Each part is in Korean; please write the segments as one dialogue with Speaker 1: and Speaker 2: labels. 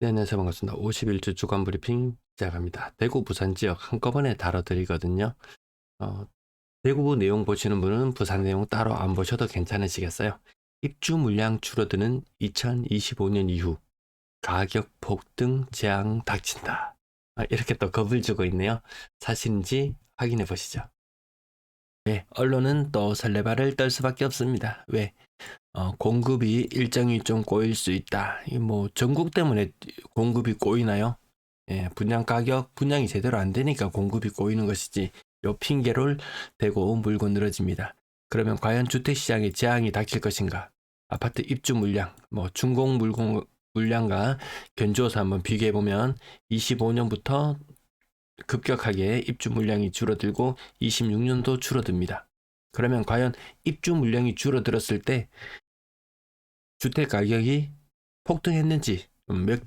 Speaker 1: 네, 안녕하세요. 반갑습니다. 51주 주간 브리핑 시작합니다. 대구, 부산 지역 한꺼번에 다뤄드리거든요. 어, 대구 내용 보시는 분은 부산 내용 따로 안 보셔도 괜찮으시겠어요? 입주 물량 줄어드는 2025년 이후 가격 폭등 재앙 닥친다. 이렇게 또 겁을 주고 있네요. 사실인지 확인해 보시죠. 네, 언론은 또 설레발을 떨 수밖에 없습니다. 왜? 공급이 일정이 좀 꼬일 수 있다. 뭐 전국 때문에 공급이 꼬이나요? 예, 분양 가격 분양이 제대로 안 되니까 공급이 꼬이는 것이지 요 핑계를 대고 물고 늘어집니다. 그러면 과연 주택시장에 재앙이 닥칠 것인가? 아파트 입주 물량, 뭐 준공 물량과 견주어서 한번 비교해 보면 25년부터 급격하게 입주 물량이 줄어들고 26년도 줄어듭니다. 그러면 과연 입주 물량이 줄어들었을 때 주택 가격이 폭등했는지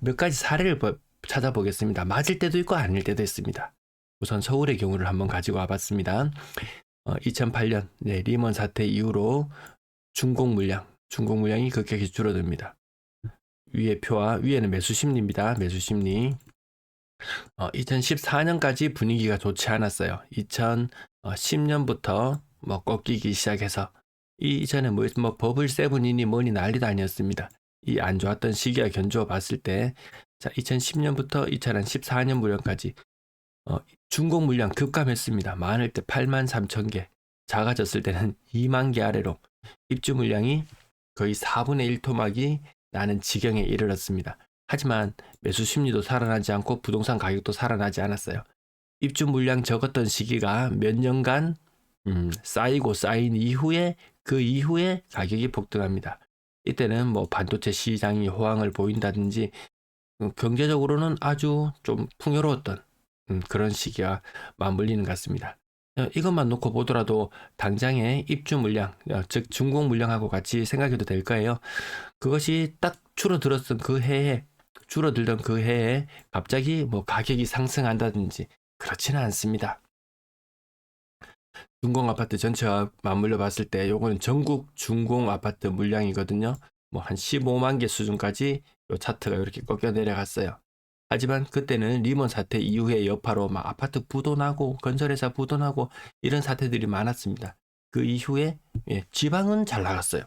Speaker 1: 몇 가지 사례를 찾아보겠습니다. 맞을 때도 있고 아닐 때도 있습니다. 우선 서울의 경우를 한번 가지고 와봤습니다. 2008년 리먼 사태 이후로 준공 물량이 급격히 줄어듭니다. 위의 표와 위에는 매수 심리입니다. 매수 심리. 2014년까지 분위기가 좋지 않았어요. 2010년부터 뭐 꺾이기 시작해서 이전에 뭐 버블 세븐이니 뭐니 난리도 아니었습니다. 이 안 좋았던 시기와 견주어 봤을 때, 자, 2010년부터 2014년 무렵까지 준공 물량 급감했습니다. 많을 때 8만 3천 개, 작아졌을 때는 2만 개 아래로 입주 물량이 거의 4분의 1 토막이 나는 지경에 이르렀습니다. 하지만 매수 심리도 살아나지 않고 부동산 가격도 살아나지 않았어요. 입주 물량 적었던 시기가 몇 년간 쌓이고 쌓인 이후에 그 이후에 가격이 폭등합니다. 이때는 뭐 반도체 시장이 호황을 보인다든지 경제적으로는 아주 좀 풍요로웠던 그런 시기와 맞물리는 것 같습니다. 이것만 놓고 보더라도 당장의 입주 물량, 즉 준공 물량하고 같이 생각해도 될 거예요. 그것이 딱 줄어들던 그 해에 갑자기 뭐 가격이 상승한다든지 그렇지는 않습니다. 준공 아파트 전체와 맞물려 봤을 때 요거는 전국 준공 아파트 물량이거든요. 뭐 한 15만 개 수준까지 요 차트가 이렇게 꺾여 내려갔어요. 하지만 그때는 리먼 사태 이후의 여파로 막 아파트 부도나고 건설회사 부도나고 이런 사태들이 많았습니다. 그 이후에 지방은 잘 나갔어요.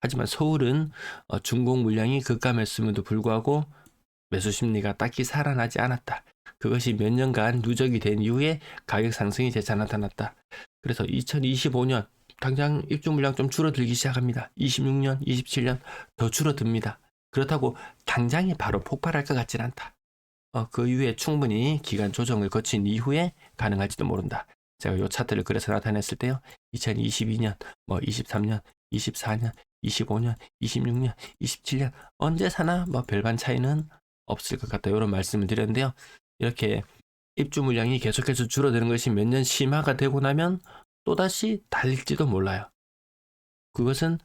Speaker 1: 하지만 서울은 준공 물량이 급감했음에도 불구하고 매수 심리가 딱히 살아나지 않았다. 그것이 몇 년간 누적이 된 이후에 가격 상승이 재차 나타났다. 그래서 2025년 당장 입주 물량 좀 줄어들기 시작합니다. 26년, 27년 더 줄어듭니다. 그렇다고 당장에 바로 폭발할 것 같진 않다. 그 이후에 충분히 기간 조정을 거친 이후에 가능할지도 모른다. 제가 이 차트를 그래서 나타냈을 때요. 2022년, 뭐 23년, 24년, 25년, 26년, 27년 언제 사나 뭐 별반 차이는 없을 것 같다. 이런 말씀을 드렸는데요. 이렇게 입주 물량이 계속해서 줄어드는 것이 몇 년 심화가 되고 나면 또다시 달릴지도 몰라요. 그것은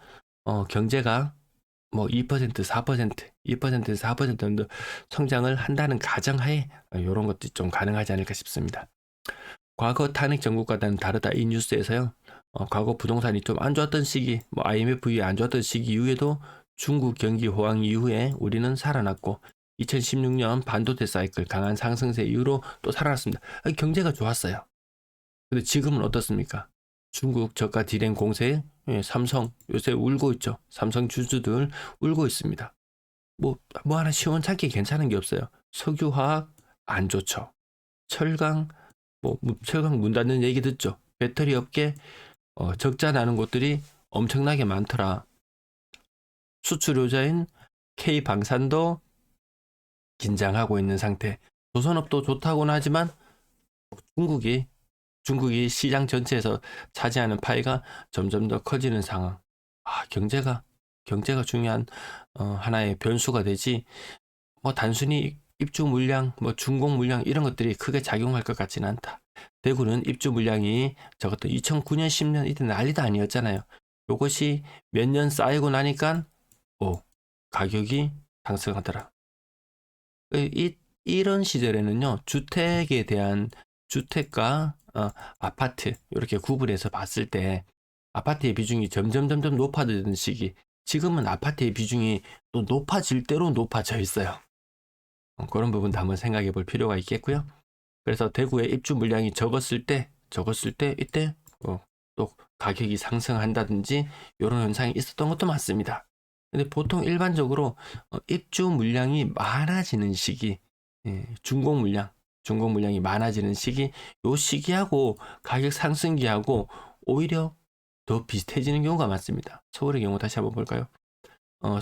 Speaker 1: 경제가 뭐 2%, 4%, 2%, 4% 정도 성장을 한다는 가정하에 이런 것도 좀 가능하지 않을까 싶습니다. 과거 탄핵 정국과는 다르다 이 뉴스에서요. 과거 부동산이 좀 안 좋았던 시기, 뭐 IMF 이후에 안 좋았던 시기 이후에도 중국 경기 호황 이후에 우리는 살아났고 2016년 반도체 사이클 강한 상승세 이후로 또 살아났습니다. 경제가 좋았어요. 근데 지금은 어떻습니까? 중국 저가 디램 공세, 삼성 요새 울고 있죠. 삼성 주주들 울고 있습니다. 뭐 하나 시원찮게 괜찮은 게 없어요. 석유화학 안 좋죠. 철강 철강 문 닫는 얘기 듣죠. 배터리 업계 적자 나는 곳들이 엄청나게 많더라. 수출효자인 K방산도 긴장하고 있는 상태. 조선업도 좋다고는 하지만 중국이 시장 전체에서 차지하는 파이가 점점 더 커지는 상황. 경제가 중요한 하나의 변수가 되지. 뭐 단순히 입주 물량, 뭐 준공 물량 이런 것들이 크게 작용할 것 같지는 않다. 대구는 입주 물량이 적었던 2009년, 10년 이때 난리도 아니었잖아요. 요것이 몇 년 쌓이고 나니까 가격이 상승하더라. 이런 시절에는요, 주택과 아파트 이렇게 구분해서 봤을 때 아파트의 비중이 점점 높아지는 시기. 지금은 아파트의 비중이 또 높아질 대로 높아져 있어요. 그런 부분도 한번 생각해 볼 필요가 있겠고요. 그래서 대구의 입주 물량이 적었을 때 이때 또 가격이 상승한다든지 이런 현상이 있었던 것도 맞습니다. 근데 보통 일반적으로 입주 물량이 많아지는 시기, 준공 물량이 많아지는 시기, 요 시기하고 가격 상승기하고 오히려 더 비슷해지는 경우가 많습니다. 서울의 경우 다시 한번 볼까요?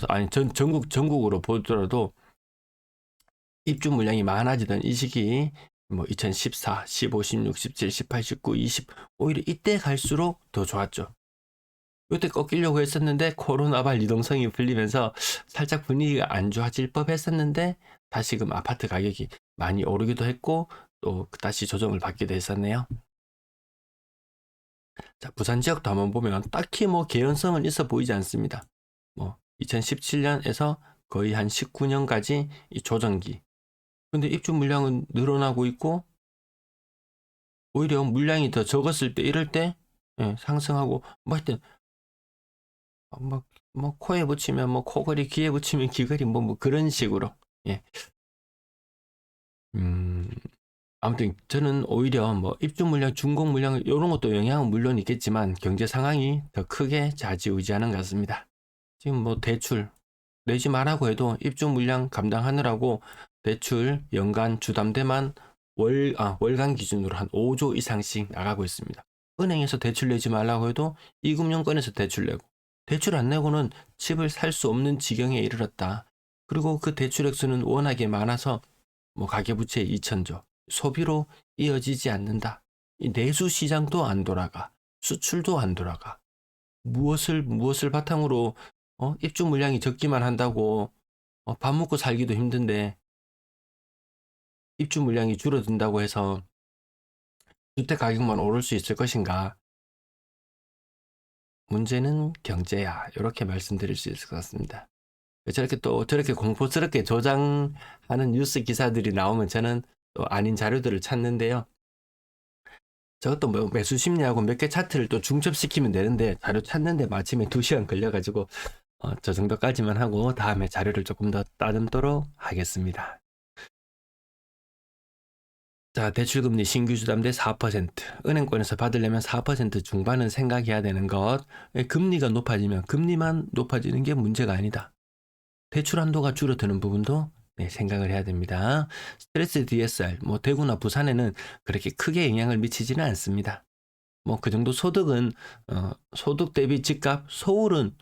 Speaker 1: 아니 전국으로 보더라도 입주 물량이 많아지던 이 시기 뭐 2014, 15, 16, 17, 18, 19, 20 오히려 이때 갈수록 더 좋았죠. 이때 꺾이려고 했었는데 코로나발 유동성이 풀리면서 살짝 분위기가 안 좋아질 법 했었는데 다시금 아파트 가격이 많이 오르기도 했고 또 다시 조정을 받기도 했었네요. 자, 부산 지역도 한번 보면 딱히 뭐 개연성은 있어 보이지 않습니다. 뭐 2017년에서 거의 한 19년까지 이 조정기. 근데 입주 물량은 늘어나고 있고 오히려 물량이 더 적었을 때 이럴 때 상승하고 뭐 하여튼 뭐 코에 붙이면 뭐 코걸이, 귀에 붙이면 귀걸이 뭐 그런 식으로 예. 아무튼 저는 오히려 뭐 입주 물량, 준공 물량 이런 것도 영향은 물론 있겠지만 경제 상황이 더 크게 좌지우지하는 것 같습니다. 지금 뭐 대출 내지 말라고 해도 입주 물량 감당하느라고 대출 연간 주담대만 월간 기준으로 한 5조 이상씩 나가고 있습니다. 은행에서 대출 내지 말라고 해도 이금융권에서 대출 내고 대출 안 내고는 집을 살 수 없는 지경에 이르렀다. 그리고 그 대출 액수는 워낙에 많아서 뭐 가계부채 2천조 소비로 이어지지 않는다. 이 내수 시장도 안 돌아가. 수출도 안 돌아가. 무엇을 바탕으로 입주 물량이 적기만 한다고 밥 먹고 살기도 힘든데 입주 물량이 줄어든다고 해서 주택 가격만 오를 수 있을 것인가? 문제는 경제야. 이렇게 말씀드릴 수 있을 것 같습니다. 저렇게 공포스럽게 조장하는 뉴스 기사들이 나오면 저는 또 아닌 자료들을 찾는데요. 저것도 뭐 매수 심리하고 몇 개 차트를 또 중첩시키면 되는데 자료 찾는데 마침에 2시간 걸려가지고 저 정도까지만 하고 다음에 자료를 조금 더 따듬도록 하겠습니다. 자, 대출금리 신규 주담대 4%, 은행권에서 받으려면 4% 중반은 생각해야 되는 것. 금리가 높아지면 금리만 높아지는 게 문제가 아니다. 대출 한도가 줄어드는 부분도 생각을 해야 됩니다. 스트레스 DSR, 뭐 대구나 부산에는 그렇게 크게 영향을 미치지는 않습니다. 뭐 그 정도 소득은 소득 대비 집값, 서울은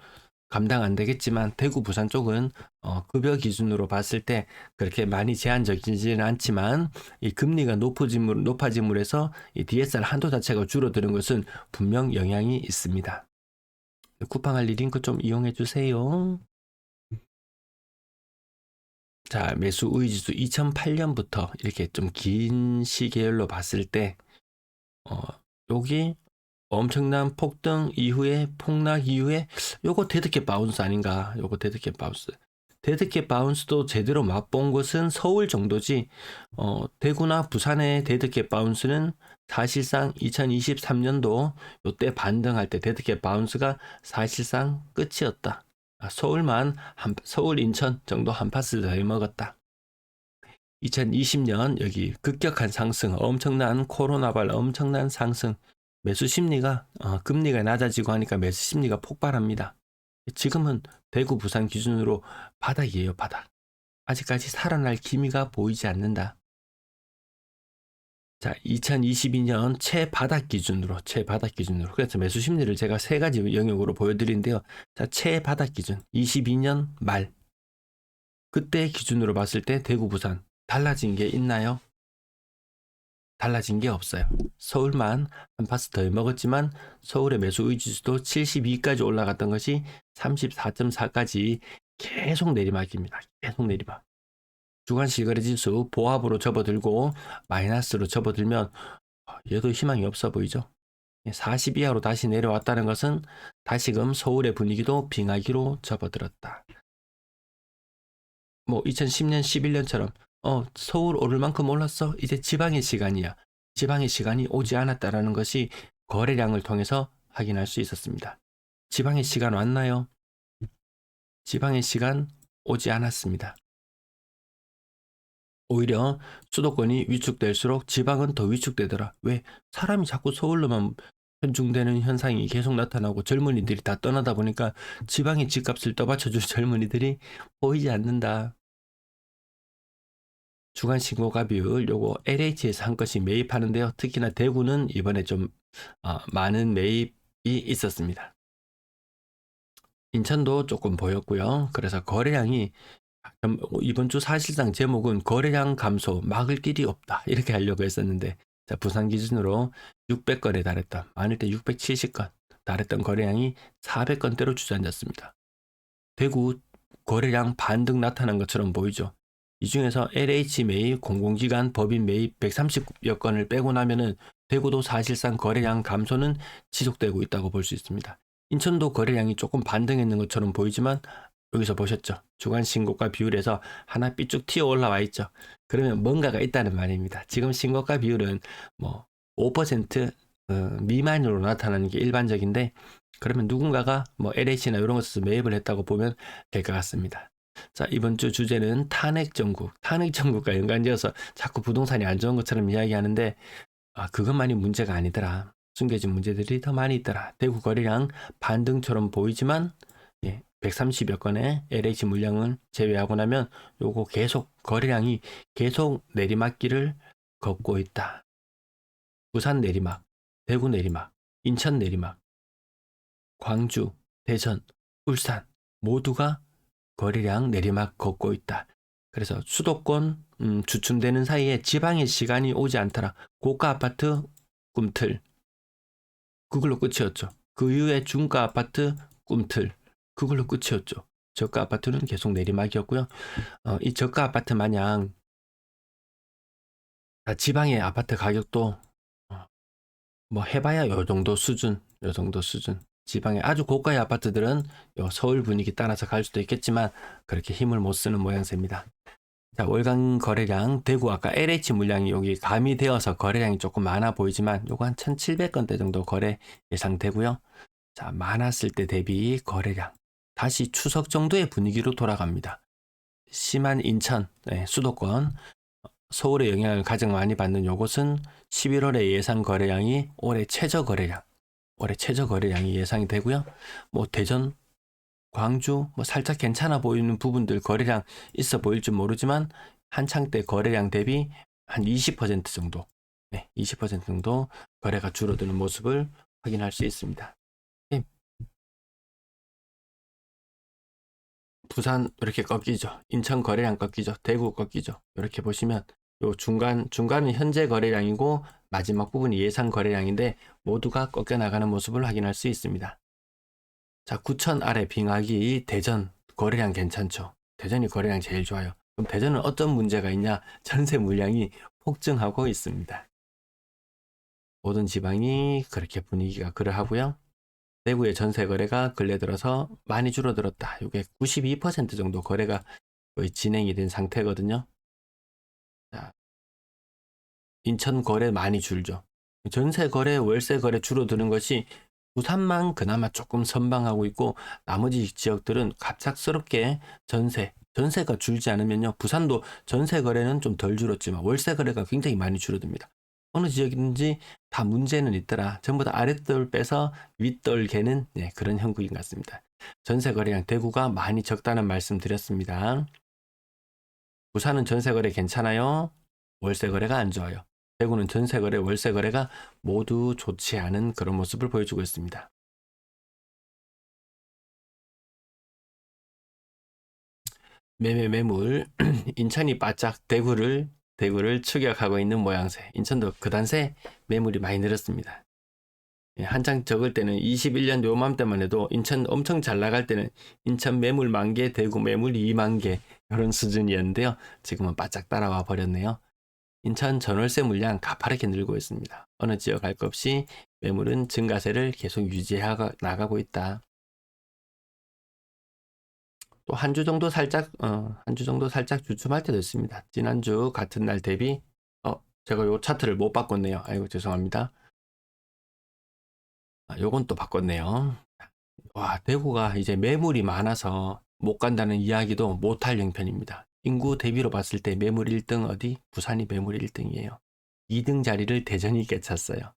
Speaker 1: 감당 안 되겠지만 대구, 부산 쪽은 급여 기준으로 봤을 때 그렇게 많이 제한적이지는 않지만 이 금리가 높아짐으로 해서 이 DSR 한도 자체가 줄어드는 것은 분명 영향이 있습니다. 쿠팡알리 링크 좀 이용해 주세요. 자, 매수 우위지수 2008년부터 이렇게 좀 긴 시계열로 봤을 때 여기 엄청난 폭등 이후에 폭락 이후에 요거 데드캣 바운스 아닌가? 요거 데드캣 바운스. 데드캣 바운스도 제대로 맛본 것은 서울 정도지 대구나 부산의 데드캣 바운스는 사실상 2023년도 요때 반등할 때 데드캣 바운스가 사실상 끝이었다. 서울 인천 정도 한 파스 더 먹었다. 2020년 여기 급격한 상승, 엄청난 코로나발 엄청난 상승, 매수 심리가 금리가 낮아지고 하니까 매수 심리가 폭발합니다. 지금은 대구, 부산 기준으로 바닥이에요, 바닥. 아직까지 살아날 기미가 보이지 않는다. 자, 2022년 최바닥 기준으로. 그래서 매수 심리를 제가 3가지 영역으로 보여드린데요. 자, 최바닥 기준, 22년 말. 그때 기준으로 봤을 때 대구, 부산 달라진 게 있나요? 달라진 게 없어요. 서울만 한 파스 더 먹었지만 서울의 매수 의지수도 72까지 올라갔던 것이 34.4까지 계속 내리막입니다. 계속 내리막. 주간 실거래 지수 보합으로 접어들고 마이너스로 접어들면 얘도 희망이 없어 보이죠. 40 이하로 다시 내려왔다는 것은 다시금 서울의 분위기도 빙하기로 접어들었다. 뭐 2010년 11년처럼 서울 오를 만큼 올랐어. 이제 지방의 시간이야. 지방의 시간이 오지 않았다라는 것이 거래량을 통해서 확인할 수 있었습니다. 지방의 시간 왔나요? 지방의 시간 오지 않았습니다. 오히려 수도권이 위축될수록 지방은 더 위축되더라. 왜? 사람이 자꾸 서울로만 편중되는 현상이 계속 나타나고 젊은이들이 다 떠나다 보니까 지방의 집값을 떠받쳐줄 젊은이들이 보이지 않는다. 주간 신고가 비율 요거 LH에서 한 건씩 매입하는데요. 특히나 대구는 이번에 좀 많은 매입이 있었습니다. 인천도 조금 보였고요. 그래서 거래량이 이번 주 사실상 제목은 거래량 감소 막을 길이 없다 이렇게 하려고 했었는데, 자, 부산 기준으로 600건에 달했던, 많을 때 670건 달했던 거래량이 400건대로 주저앉았습니다. 대구 거래량 반등 나타난 것처럼 보이죠. 이 중에서 LH 매입, 공공기관, 법인 매입 130여 건을 빼고 나면은 대구도 사실상 거래량 감소는 지속되고 있다고 볼 수 있습니다. 인천도 거래량이 조금 반등했는 것처럼 보이지만 여기서 보셨죠? 주간 신고가 비율에서 하나 삐쭉 튀어 올라와 있죠. 그러면 뭔가가 있다는 말입니다. 지금 신고가 비율은 뭐 5% 미만으로 나타나는 게 일반적인데, 그러면 누군가가 뭐 LH나 이런 것에서 매입을 했다고 보면 될 것 같습니다. 자, 이번 주 주제는 탄핵 정국과 연관지어서 자꾸 부동산이 안 좋은 것처럼 이야기하는데, 그것만이 문제가 아니더라. 숨겨진 문제들이 더 많이 있더라. 대구 거래량 반등처럼 보이지만 130여 건의 LH 물량을 제외하고 나면 요거 계속 거래량이 계속 내리막길을 걷고 있다. 부산 내리막, 대구 내리막, 인천 내리막, 광주, 대전, 울산 모두가 거래량 내리막 걷고 있다. 그래서 수도권 주춤되는 사이에 지방의 시간이 오지 않더라. 고가 아파트 꿈틀, 그걸로 끝이었죠. 그 이후에 중가 아파트 꿈틀, 그걸로 끝이었죠. 저가 아파트는 계속 내리막이었고요. 이 저가 아파트 마냥 지방의 아파트 가격도 뭐 해봐야 요 정도 수준. 지방의 아주 고가의 아파트들은 서울 분위기 따라서 갈 수도 있겠지만 그렇게 힘을 못 쓰는 모양새입니다. 자, 월간 거래량, 대구 아까 LH 물량이 여기 가미되어서 거래량이 조금 많아 보이지만 요거 한 1700건대 정도 거래 예상되고요. 자, 많았을 때 대비 거래량 다시 추석 정도의 분위기로 돌아갑니다. 심한 인천, 수도권, 서울의 영향을 가장 많이 받는 요것은 11월의 예상 거래량이 올해 최저 거래량이 예상이 되고요. 뭐 대전, 광주 뭐 살짝 괜찮아 보이는 부분들 거래량 있어 보일지 모르지만 한창 때 거래량 대비 한 20% 정도, 20% 정도 거래가 줄어드는 모습을 확인할 수 있습니다. 부산 이렇게 꺾이죠. 인천 거래량 꺾이죠. 대구 꺾이죠. 이렇게 보시면 요 중간은 현재 거래량이고 마지막 부분이 예상 거래량인데 모두가 꺾여 나가는 모습을 확인할 수 있습니다. 자, 구천 아래 빙하기 대전 거래량 괜찮죠. 대전이 거래량 제일 좋아요. 그럼 대전은 어떤 문제가 있냐? 전세 물량이 폭증하고 있습니다. 모든 지방이 그렇게 분위기가 그러하고요. 대구의 전세 거래가 근래 들어서 많이 줄어들었다. 이게 92% 정도 거래가 거의 진행이 된 상태거든요. 자, 인천 거래 많이 줄죠. 전세 거래, 월세 거래 줄어드는 것이 부산만 그나마 조금 선방하고 있고 나머지 지역들은 갑작스럽게 전세가 줄지 않으면요. 부산도 전세 거래는 좀 덜 줄었지만 월세 거래가 굉장히 많이 줄어듭니다. 어느 지역이든지 다 문제는 있더라. 전부 다 아랫돌 빼서 윗돌 개는 그런 형국인 것 같습니다. 전세 거래량 대구가 많이 적다는 말씀 드렸습니다. 부산은 전세 거래 괜찮아요. 월세 거래가 안 좋아요. 대구는 전세 거래, 월세 거래가 모두 좋지 않은 그런 모습을 보여주고 있습니다. 매물 인천이 바짝 대구를 추격하고 있는 모양새. 인천도 그단새 매물이 많이 늘었습니다. 한창 적을 때는 21년 요맘때만 해도 인천 엄청 잘 나갈 때는 인천 매물 10,000개, 대구 매물 20,000개 이런 수준이었는데요. 지금은 바짝 따라와 버렸네요. 인천 전월세 물량 가파르게 늘고 있습니다. 어느 지역 할 것 없이 매물은 증가세를 계속 유지해 나가고 있다. 또 한 주 정도 살짝 주춤할 때도 있습니다. 지난주 같은 날 대비 제가 요 차트를 못 바꿨네요. 아이고 죄송합니다. 요건 또 바꿨네요. 와, 대구가 이제 매물이 많아서 못 간다는 이야기도 못할 형편입니다. 인구 대비로 봤을 때 매물 1등 어디? 부산이 매물 1등이에요. 2등 자리를 대전이 깨찼어요.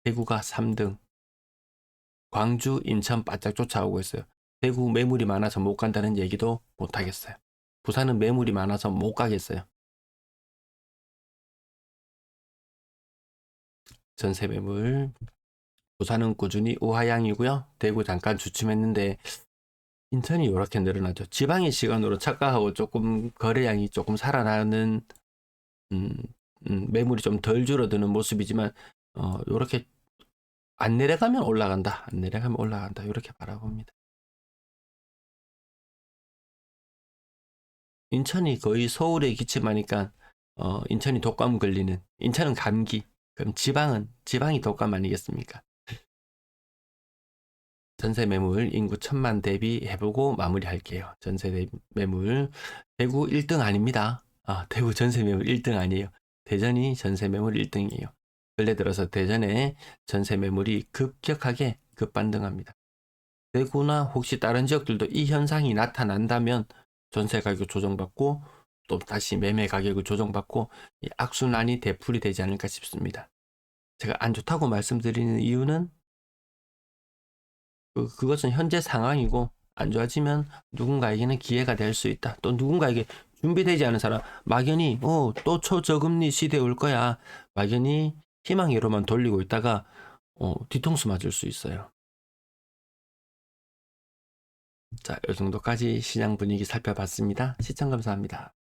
Speaker 1: 대구가 3등. 광주, 인천 바짝 쫓아오고 있어요. 대구 매물이 많아서 못 간다는 얘기도 못 하겠어요. 부산은 매물이 많아서 못 가겠어요. 전세 매물. 부산은 꾸준히 우하향이고요. 대구 잠깐 주춤했는데 인천이 이렇게 늘어나죠. 지방의 시간으로 착각하고 조금 거래량이 조금 살아나는 음, 매물이 좀 덜 줄어드는 모습이지만 이렇게 안 내려가면 올라간다. 안 내려가면 올라간다. 이렇게 바라봅니다. 인천이 거의 서울에 기침하니까 인천이 독감 걸리는 인천은 감기. 그럼 지방이 독감 아니겠습니까? 전세 매물 인구 1000만 대비해보고 마무리할게요. 전세 매물 대구 1등 아닙니다. 대구 전세 매물 1등 아니에요. 대전이 전세 매물 1등이에요. 근래 들어서 대전에 전세 매물이 급격하게 급반등합니다. 대구나 혹시 다른 지역들도 이 현상이 나타난다면 전세 가격 조정받고 또 다시 매매 가격을 조정받고 이 악순환이 되풀이 되지 않을까 싶습니다. 제가 안 좋다고 말씀드리는 이유는 그것은 현재 상황이고 안 좋아지면 누군가에게는 기회가 될 수 있다. 또 누군가에게 준비되지 않은 사람 막연히 또 초저금리 시대 올 거야. 막연히 희망으로만 돌리고 있다가 뒤통수 맞을 수 있어요. 자, 이 정도까지 시장 분위기 살펴봤습니다. 시청 감사합니다.